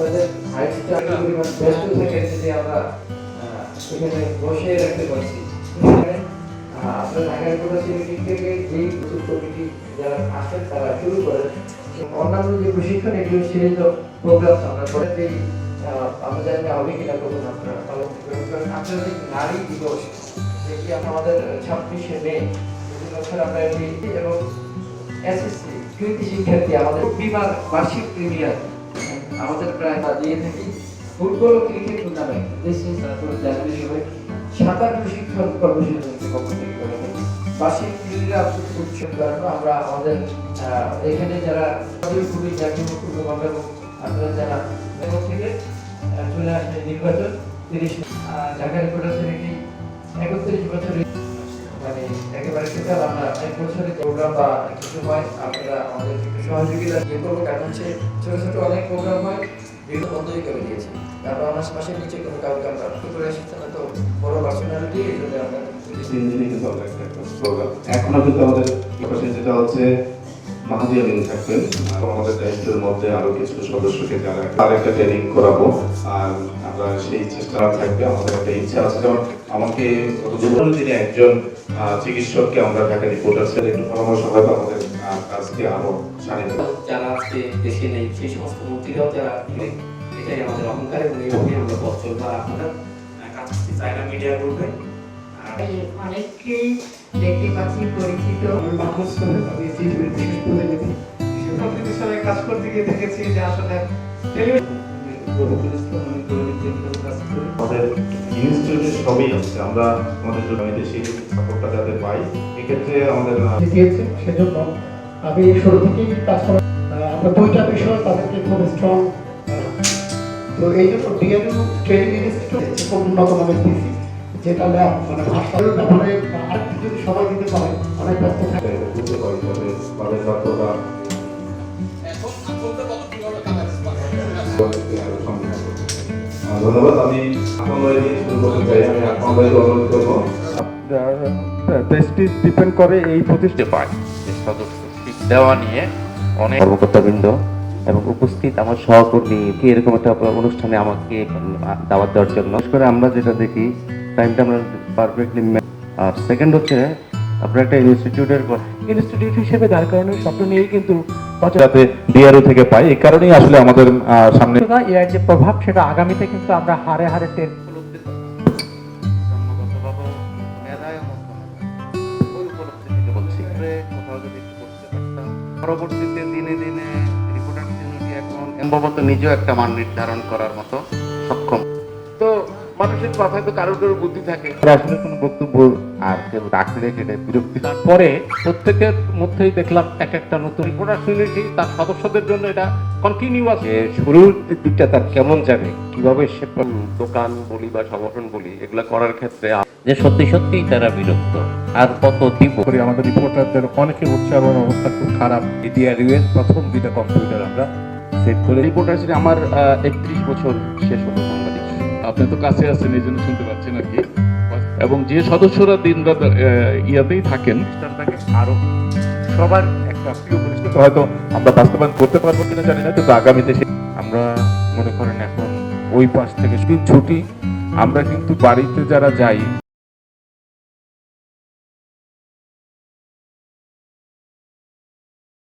আপনাদের হাইটটা পরিমাণ ব্যস্ত থাকে যদি আমরা এখানে বসে রাখতে পারছি। আপনার ঢাকা ইউনিভার্সিটি থেকে যেই কমিটি যারা আসেন তারা শুরু করেন অন্যান্য যে প্রশিক্ষণ এগুলো সিরিজ অফ প্রোগ্রাম আমরা করে যেই আমরা জানি না হবে কিনা কখন আপনারা পালন করবেন। আন্তর্জাতিক নারী দিবস যেটি আমাদের 26শে মে বছর আমরা এবং এসএসসি কৃতি শিক্ষার্থী আমাদের বিমার বার্ষিক প্রিমিয়ার আমাদের প্রায় দিয়ে থাকি। ফুটবল ও ক্রিকেট টুর্নামেন্ট সাঁতার প্রশিক্ষণ কর্মসূচি পক্ষ থেকে করে থাকি। বার্ষিক ক্রীড়া উৎসব কারণে আমরা আমাদের এখানে যারা খুবই জাতীয়পূর্ণ এবং আপনারা যারা থেকে চলে আসে নির্বাচন 30 ঢাকা রিপোর্টার্সের একটি 31 বছরের মানে একেবারে টোটাল আমরা এক বছরের প্রোগ্রাম বা কিছু সময় আপনারা আমাদের একটু সহযোগিতা দিয়ে করবো। কারণ হচ্ছে ছোট ছোট অনেক প্রোগ্রাম হয় বিভিন্ন বন্ধই করে দিয়েছে। তারপর আমার পাশের নিচে কোনো কাউকে আমরা করে এসেছে না, তো বড় পার্সোনালিটি এই জন্য আমরা এখনো কিন্তু আমাদের যেটা হচ্ছে মাহাদি আমিন থাকবেন আমাদের দায়িত্বের মধ্যে আরো কিছু সদস্যকে যারা তার একটা ট্রেনিং করাবো আর আমরা সেই চেষ্টা থাকবে। আমাদের একটা ইচ্ছা আছে, যেমন আমাকে তিনি একজন চিকিৎসককে আমরা ঢাকা রিপোর্টার্সের একটু পরামর্শ হয়তো আমাদের কাজকে আরো সারিয়ে যারা আজকে দেশে নেই সেই সমস্ত মন্ত্রীরাও যারা এটাই আমাদের অহংকার এবং এইভাবে আমরা পথ চলবো। আপনারা কাজ করতে চায়না মিডিয়া করবে অনেককেই দেখতে পাচ্ছি পরিচিত কাজ করতে গিয়ে দেখেছি যে আসলে আমাদের ইনস্টিটিউটে সবই আছে। আমরা আমাদের সেই সাপোর্টটা যাতে পাই এক্ষেত্রে আমাদের দিয়েছে। সেজন্য আমি শুরু থেকেই কাজ করা আমরা দুইটা বিষয় তাদেরকে খুব স্ট্রং, তো এই জন্য ডিএনইউ ট্রেনিং ইনস্টিটিউট খুব উন্নত মানের দিয়েছি, যেটা মানে ভাষার ব্যাপারে আরেকটু যদি সময় দিতে পারে অনেক ব্যস্ত থাকে বুঝতে পারি তবে তাদের দক্ষতা ধন্যবাদ। আমি শুরু করতে চাই, আমি আপনাদের অনুরোধ করবো প্রেস্টিজ ডিপেন্ড করে এই প্রতিষ্ঠা পায় যে সদস্য দেওয়া নিয়ে অনেক কর্মকর্তাবৃন্দ এবং উপস্থিত আমার সহকর্মী এরকম একটা অনুষ্ঠানে আমাকে দাওয়াত দেওয়ার জন্য করে আমরা যেটা দেখি টাইমটা আমরা পারফেক্টলি। আর সেকেন্ড হচ্ছে আপনার একটা ইনস্টিটিউট হিসেবে যার কারণে স্বপ্ন নিয়েই কিন্তু যাতে ডিআরও থেকে পাই, এই কারণেই আসলে আমাদের সামনে এর যে প্রভাব সেটা আগামীতে কিন্তু আমরা হারে হারে টের পরবর্তীতে দিনে দিনে রিপোর্টার এখন সম্ভবত নিজেও একটা মান নির্ধারণ করার মতো সক্ষম। তো মানুষের মাথায় তো কারোর কারোর বুদ্ধি থাকে, আসলে কোনো বক্তব্য আর কেউ রাখলে সেটা বিরক্তি। তারপরে প্রত্যেকের মধ্যেই দেখলাম এক একটা নতুন রিপোর্টার ইউনিটি তার সদস্যদের জন্য এটা কন্টিনিউয়াস শুরুর দিকটা তার কেমন যাবে, কিভাবে সে দোকান বলি বা সংগঠন বলি এগুলা করার ক্ষেত্রে যে সত্যি সত্যিই তারা বিরক্ত আর কত দিব করি। আমাদের রিপোর্টারদের অনেকে উচ্চারণ অবস্থা খুব খারাপ। ডিআরইউ এর প্রথম দুইটা কম্পিউটার আমরা সেট করে রিপোর্টার আমার 31 বছর শেষ হলো সাংবাদিক। আপনি তো কাছে আছেন এই জন্য শুনতে পাচ্ছেন আর কি। এবং যে সদস্যরা দিন রাত ইয়াতেই থাকেন আরো সবার একটা প্রিয় পরিস্থিতি হয়তো আমরা বাস্তবায়ন করতে পারবো কিনা জানি না, কিন্তু আগামীতে আমরা মনে করেন এখন ওই পাশ থেকে ছুটি আমরা কিন্তু বাড়িতে যারা যাই